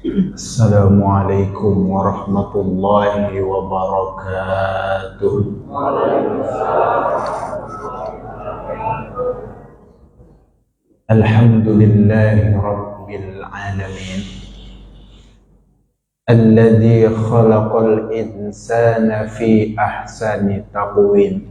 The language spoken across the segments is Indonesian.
Assalamualaikum warahmatullahi wabarakatuh. Alhamdulillahi rabbil alamin. Alladzi khalaqal insana fi ahsani taqwim.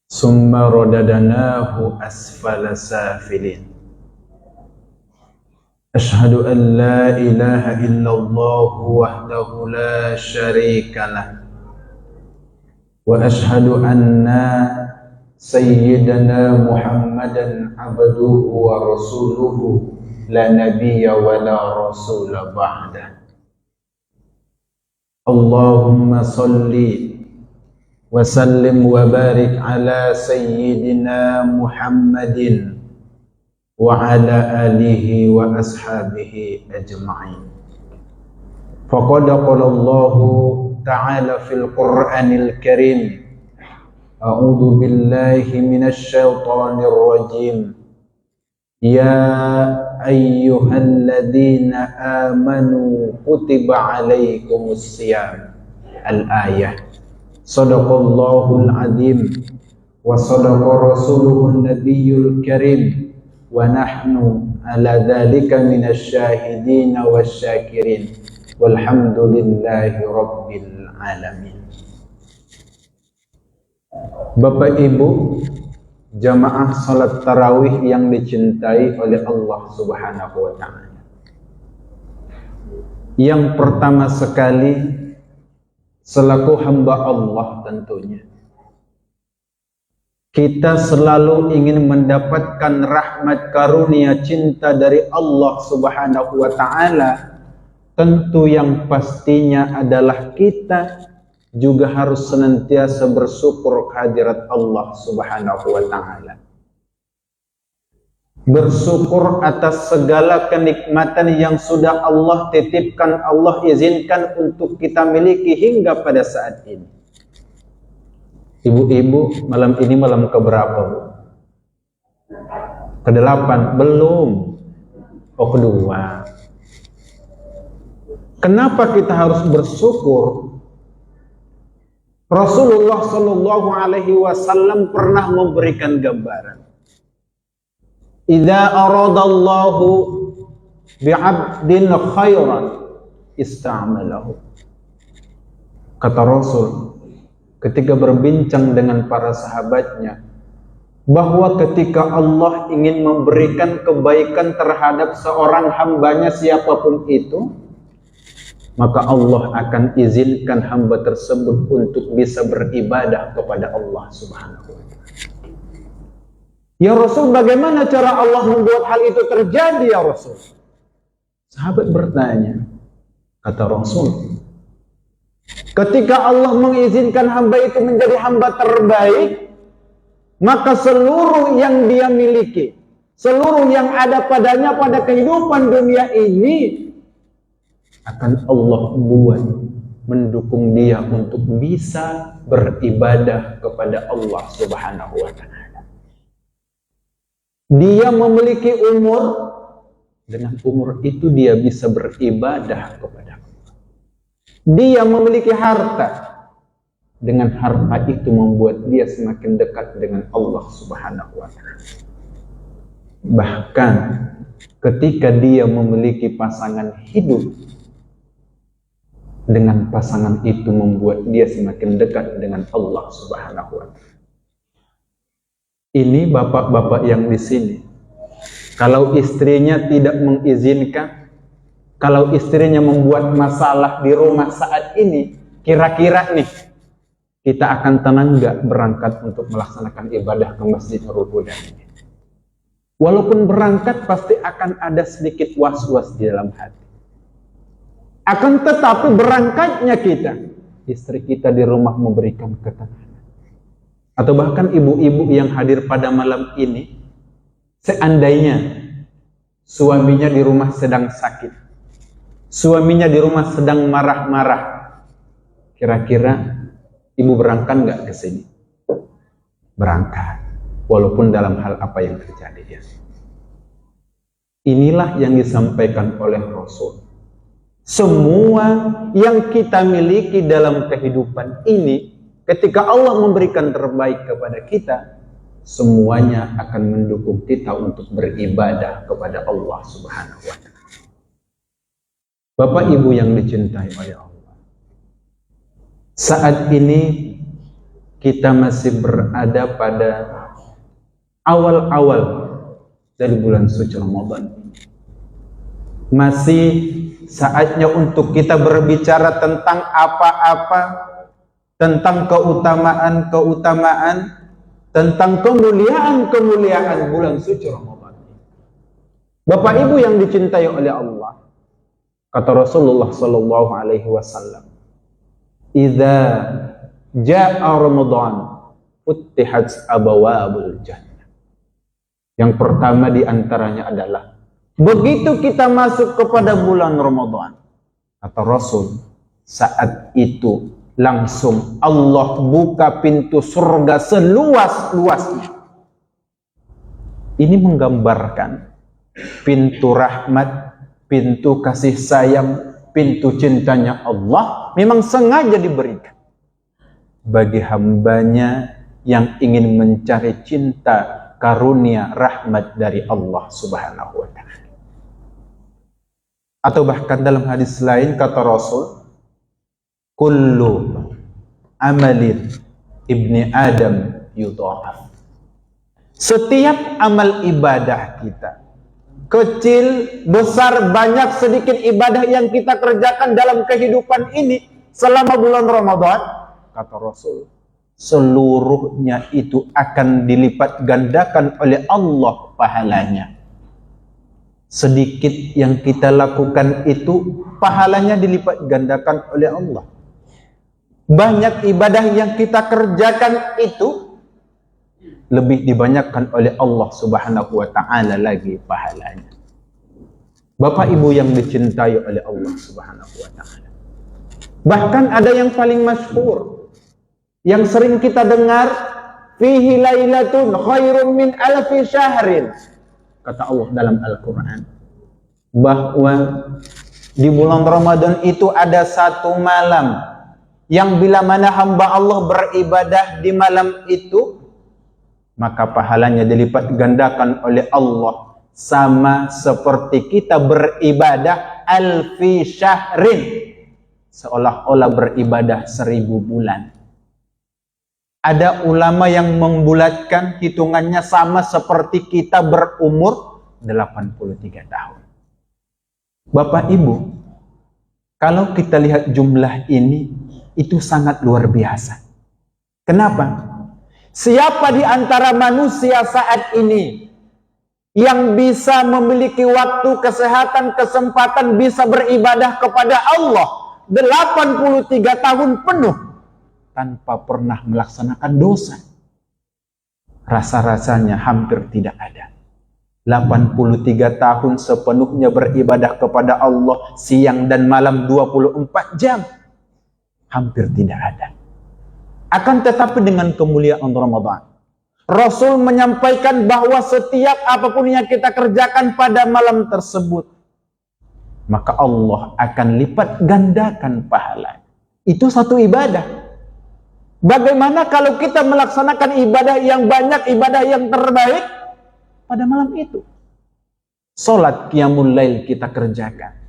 Summa radadnahu asfala safilin. Ashhadu an la ilaha illallah wahdahu la syarika lah wa ashhadu anna sayyidana Muhammadan abduhu wa rasuluhu la nabiyya wa la rasula ba'da. Allahumma salli wa sallim wa barik ala sayyidina Muhammadin wa ala alihi wa ashabihi ajma'in. Faqad qala Allah ta'ala fil Qur'anil Karim, a'udzu billahi minasy syaithanir rajim. Ya ayyuhalladzina amanu kutiba 'alaikumus syiyam. Al-ayah. Shadaqallahul azim wa shadaqa rasuluhun nabiyyul karim. Wa nahnu ala dzalika minasyahidin wasyakirin walhamdulillahi rabbil alamin. Bapak Ibu jamaah salat tarawih yang dicintai oleh Allah Subhanahu wa taala. Yang pertama sekali selaku hamba Allah tentunya kita selalu ingin mendapatkan rahmat karunia cinta dari Allah Subhanahu wa taala. Tentu yang pastinya adalah kita juga harus senantiasa bersyukur kehadirat Allah Subhanahu wa taala. Bersyukur atas segala kenikmatan yang sudah Allah titipkan, Allah izinkan untuk kita miliki hingga pada saat ini. Ibu-ibu, malam ini malam keberapa, Bu? Ke-8? Belum. Oh, kedua. Kenapa kita harus bersyukur? Rasulullah Shallallahu Alaihi Wasallam pernah memberikan gambaran. Idza aradallahu bi'abdin khairan ista'malahu. Kata Rasul ketika berbincang dengan para sahabatnya, bahwa ketika Allah ingin memberikan kebaikan terhadap seorang hambanya siapapun itu, maka Allah akan izinkan hamba tersebut untuk bisa beribadah kepada Allah Subhanahu wa ta'ala. Ya Rasul, bagaimana cara Allah membuat hal itu terjadi ya Rasul? Sahabat bertanya, kata Rasul, ketika Allah mengizinkan hamba itu menjadi hamba terbaik, maka seluruh yang dia miliki, seluruh yang ada padanya pada kehidupan dunia ini akan Allah buat mendukung dia untuk bisa beribadah kepada Allah Subhanahu wa ta'ala. Dia memiliki umur, dengan umur itu dia bisa beribadah kepada Allah. Dia memiliki harta, dengan harta itu membuat dia semakin dekat dengan Allah Subhanahu wa ta'ala. Bahkan ketika dia memiliki pasangan hidup, dengan pasangan itu membuat dia semakin dekat dengan Allah Subhanahu wa ta'ala. Ini bapak-bapak yang di sini, kalau istrinya tidak mengizinkan, kalau istrinya membuat masalah di rumah saat ini, kira-kira nih, kita akan tenang nggak berangkat untuk melaksanakan ibadah ke Masjid Nurul Huda ini? Walaupun berangkat pasti akan ada sedikit was-was di dalam hati. Akan tetapi berangkatnya kita, istri kita di rumah memberikan ketenangan. Atau bahkan ibu-ibu yang hadir pada malam ini, seandainya suaminya di rumah sedang sakit, suaminya di rumah sedang marah-marah, kira-kira ibu berangkat nggak ke sini? Berangkat, walaupun dalam hal apa yang terjadi ya. Inilah yang disampaikan oleh Rasul. Semua yang kita miliki dalam kehidupan ini, ketika Allah memberikan terbaik kepada kita, semuanya akan mendukung kita untuk beribadah kepada Allah Subhanahu wa Ta'ala. Bapak Ibu yang dicintai oleh Allah, saat ini kita masih berada pada awal-awal dari bulan suci Ramadan. Masih saatnya untuk kita berbicara tentang apa-apa, tentang keutamaan-keutamaan, tentang kemuliaan-kemuliaan bulan suci Ramadan. Bapak Ibu yang dicintai oleh Allah, kata Rasulullah sallallahu alaihi wasallam, "Idza jaa Ramadan, futtihat abwabul jannah." Yang pertama di antaranya adalah begitu kita masuk kepada bulan Ramadan, kata Rasul, saat itu langsung Allah buka pintu surga seluas-luasnya. Ini menggambarkan pintu rahmat, pintu kasih sayang, pintu cintanya Allah memang sengaja diberikan bagi hambanya yang ingin mencari cinta, karunia, rahmat dari Allah Subhanahu wa Ta'ala. Atau bahkan dalam hadis lain kata Rasul, kullu amalin ibni Adam yudha'af. Setiap amal ibadah kita, kecil, besar, banyak, sedikit ibadah yang kita kerjakan dalam kehidupan ini selama bulan Ramadan, kata Rasul, seluruhnya itu akan dilipat gandakan oleh Allah pahalanya. Sedikit yang kita lakukan itu pahalanya dilipat gandakan oleh Allah. Banyak ibadah yang kita kerjakan itu lebih dibanyakan oleh Allah Subhanahu wa Ta'ala lagi pahalanya. Bapak Ibu yang dicintai oleh Allah Subhanahu wa Ta'ala, bahkan ada yang paling masyhur yang sering kita dengar, fihi lailatun khairun min alfi syahrin, kata Allah dalam Al-Quran, bahwa di bulan Ramadan itu ada satu malam yang bila mana hamba Allah beribadah di malam itu, maka pahalanya dilipat gandakan oleh Allah sama seperti kita beribadah alfi syahrin, seolah-olah beribadah 1000 bulan. Ada ulama yang membulatkan hitungannya sama seperti kita berumur 83 tahun. Bapak Ibu, kalau kita lihat jumlah ini, itu sangat luar biasa. Kenapa? Siapa di antara manusia saat ini yang bisa memiliki waktu, kesehatan, kesempatan bisa beribadah kepada Allah 83 tahun penuh tanpa pernah melaksanakan dosa? Rasa-rasanya hampir tidak ada. 83 tahun sepenuhnya beribadah kepada Allah siang dan malam 24 jam. Hampir tidak ada. Akan tetapi dengan kemuliaan Ramadan, Rasul menyampaikan bahwa setiap apapun yang kita kerjakan pada malam tersebut, maka Allah akan lipat gandakan pahala. Itu satu ibadah. Bagaimana kalau kita melaksanakan ibadah yang banyak, ibadah yang terbaik pada malam itu? Salat qiyamul lail kita kerjakan,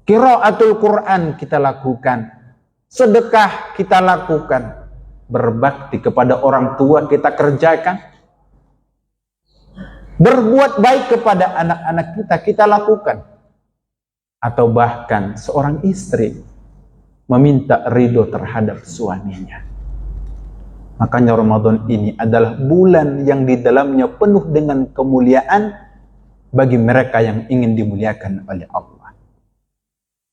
qiraatul Quran kita lakukan, sedekah kita lakukan, berbakti kepada orang tua kita kerjakan, berbuat baik kepada anak-anak kita lakukan, atau bahkan seorang istri meminta ridho terhadap suaminya. Makanya Ramadan ini adalah bulan yang di dalamnya penuh dengan kemuliaan bagi mereka yang ingin dimuliakan oleh Allah.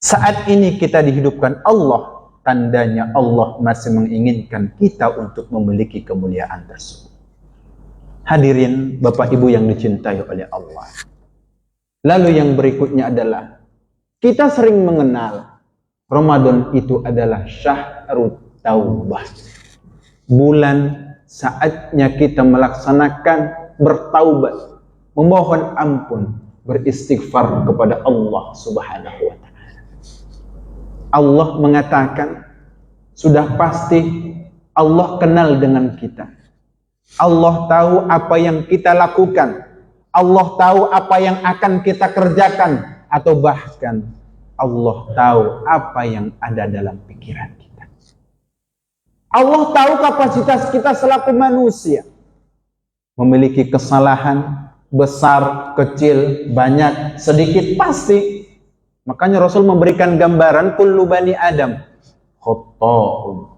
Saat ini kita dihidupkan Allah, tandanya Allah masih menginginkan kita untuk memiliki kemuliaan tersebut. Hadirin Bapak Ibu yang dicintai oleh Allah. Lalu yang berikutnya adalah kita sering mengenal Ramadan itu adalah syahrut taubah. Bulan saatnya kita melaksanakan bertaubat, memohon ampun, beristighfar kepada Allah Subhanahu wa taala. Allah mengatakan, sudah pasti Allah kenal dengan kita. Allah tahu apa yang kita lakukan. Allah tahu apa yang akan kita kerjakan, atau bahkan Allah tahu apa yang ada dalam pikiran kita. Allah tahu kapasitas kita selaku manusia. Memiliki kesalahan besar, kecil, banyak, sedikit, pasti. Makanya Rasul memberikan gambaran kullu bani Adam khata'un.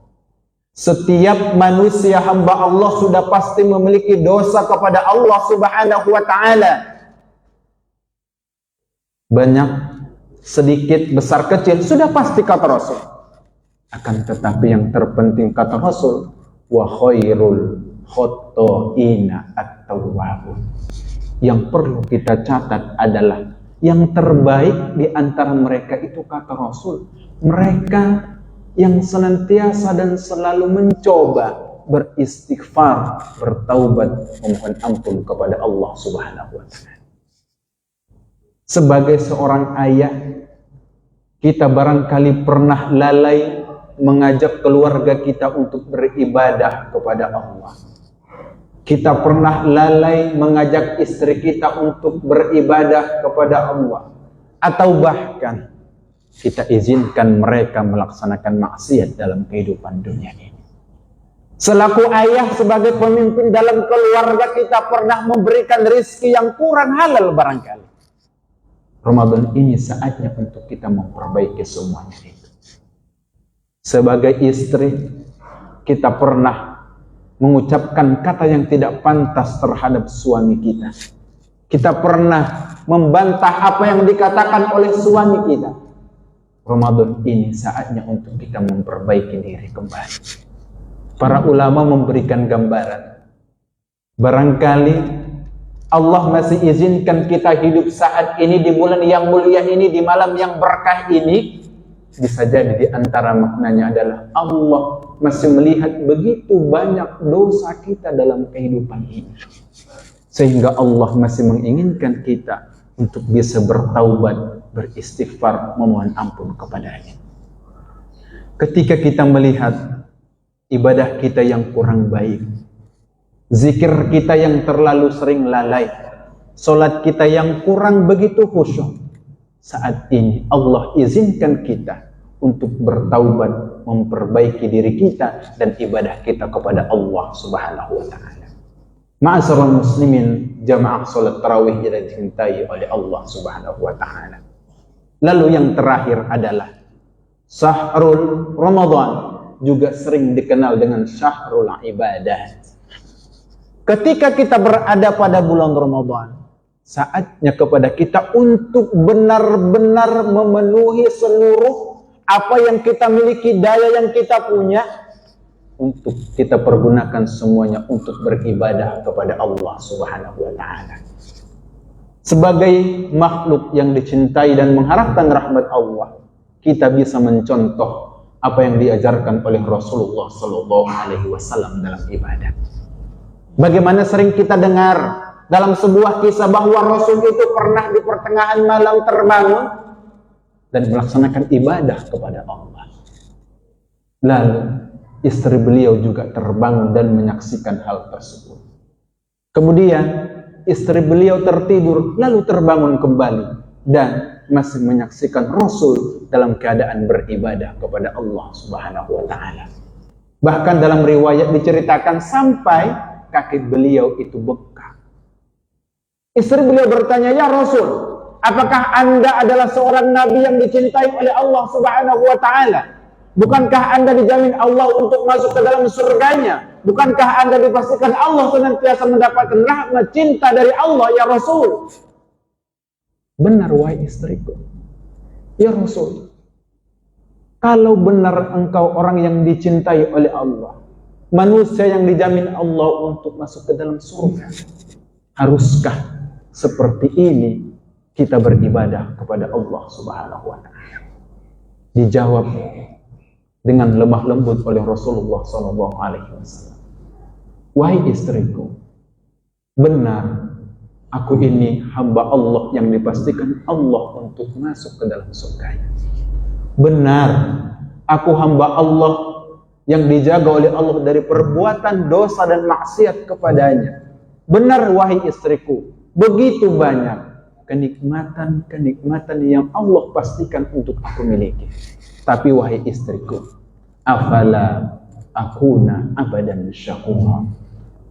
Setiap manusia hamba Allah sudah pasti memiliki dosa kepada Allah Subhanahu wa taala. Banyak, sedikit, besar, kecil, sudah pasti kata Rasul. Akan tetapi yang terpenting kata Rasul, wa khairul khata'ina at-tawwabun. Yang perlu kita catat adalah yang terbaik di antara mereka itu kata Rasul, mereka yang senantiasa dan selalu mencoba beristighfar, bertaubat, memohon ampun kepada Allah Subhanahu wa taala. Sebagai seorang ayah, kita barangkali pernah lalai mengajak keluarga kita untuk beribadah kepada Allah. Kita pernah lalai mengajak istri kita untuk beribadah kepada Allah. Atau bahkan kita izinkan mereka melaksanakan maksiat dalam kehidupan dunia ini. Selaku ayah, sebagai pemimpin dalam keluarga, kita pernah memberikan rezeki yang kurang halal barangkali. Ramadan ini saatnya untuk kita memperbaiki semuanya itu. Sebagai istri, kita pernah mengucapkan kata yang tidak pantas terhadap suami kita. Kita pernah membantah apa yang dikatakan oleh suami kita. Ramadan ini saatnya untuk kita memperbaiki diri kembali. Para ulama memberikan gambaran. Barangkali Allah masih izinkan kita hidup saat ini, di bulan yang mulia ini, di malam yang berkah ini. Bisa jadi di antara maknanya adalah Allah masih melihat begitu banyak dosa kita dalam kehidupan ini. Sehingga Allah masih menginginkan kita untuk bisa bertaubat, beristighfar, memohon ampun kepadanya. Ketika kita melihat ibadah kita yang kurang baik, zikir kita yang terlalu sering lalai, salat kita yang kurang begitu khusyuk, saat ini Allah izinkan kita untuk bertaubat, memperbaiki diri kita dan ibadah kita kepada Allah Subhanahu wa taala. Ma'asyiral muslimin, jamaah salat tarawih yang dicintai oleh Allah Subhanahu wa taala. Lalu yang terakhir adalah Syahrul Ramadan, juga sering dikenal dengan Syahrul Ibadah. Ketika kita berada pada bulan Ramadan, saatnya kepada kita untuk benar-benar memenuhi seluruh apa yang kita miliki, daya yang kita punya, untuk kita pergunakan semuanya untuk beribadah kepada Allah Subhanahu wa taala. Sebagai makhluk yang dicintai dan mengharapkan rahmat Allah, kita bisa mencontoh apa yang diajarkan oleh Rasulullah sallallahu alaihi wasallam dalam ibadah. Bagaimana sering kita dengar dalam sebuah kisah bahwa Rasul itu pernah di pertengahan malam terbangun dan melaksanakan ibadah kepada Allah. Lalu istri beliau juga terbangun dan menyaksikan hal tersebut. Kemudian istri beliau tertidur lalu terbangun kembali dan masih menyaksikan Rasul dalam keadaan beribadah kepada Allah Subhanahu wa taala. Bahkan dalam riwayat diceritakan sampai kaki beliau itu bengkak. Istri beliau bertanya, "Ya Rasul, apakah Anda adalah seorang nabi yang dicintai oleh Allah Subhanahu wa taala? Bukankah Anda dijamin Allah untuk masuk ke dalam surganya? Bukankah Anda dipastikan Allah senantiasa mendapatkan rahmat cinta dari Allah, ya Rasul?" "Benar, wahai istriku, ya Rasul. Kalau benar engkau orang yang dicintai oleh Allah, manusia yang dijamin Allah untuk masuk ke dalam surga, haruskah seperti ini kita beribadah kepada Allah Subhanahu wa taala?" Dijawab dengan lemah lembut oleh Rasulullah sallallahu alaihi wasallam, "Wahai istriku, benar Aku ini hamba Allah yang dipastikan Allah untuk masuk ke dalam surganya. Benar, aku hamba Allah yang dijaga oleh Allah dari perbuatan dosa dan maksiat kepadanya. Benar wahai istriku, begitu banyak kenikmatan-kenikmatan yang Allah pastikan untuk aku miliki. Tapi wahai istriku, afala akuna abadan syakura.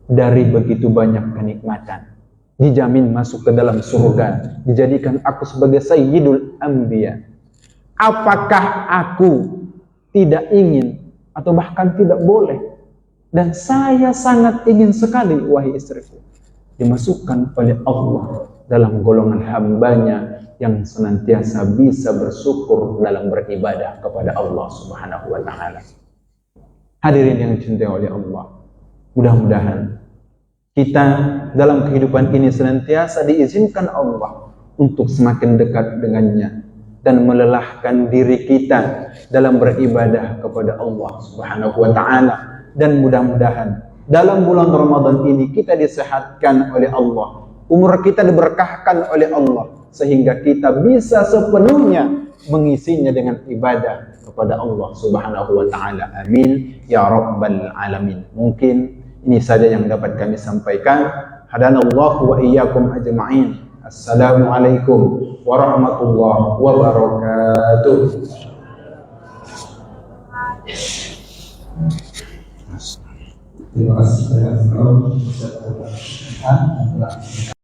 Dari begitu banyak kenikmatan, dijamin masuk ke dalam surga, dijadikan aku sebagai sayyidul anbiya. Apakah aku tidak ingin atau bahkan tidak boleh? Dan saya sangat ingin sekali wahai istriku, dimasukkan oleh Allah dalam golongan hambanya yang senantiasa bisa bersyukur dalam beribadah kepada Allah Subhanahu wa ta'ala. Hadirin yang dicintai oleh Allah, mudah-mudahan kita dalam kehidupan ini senantiasa diizinkan Allah untuk semakin dekat dengannya dan melelahkan diri kita dalam beribadah kepada Allah Subhanahu wa ta'ala. Dan mudah-mudahan dalam bulan Ramadan ini kita disehatkan oleh Allah, umur kita diberkahkan oleh Allah, sehingga kita bisa sepenuhnya mengisinya dengan ibadah kepada Allah Subhanahu wa ta'ala. Amin ya rabbal alamin. Mungkin ini saja yang dapat kami sampaikan. Hadanallahu wa iyyakum ajma'in. Assalamualaikum warahmatullahi wabarakatuh. Terima kasih banyak.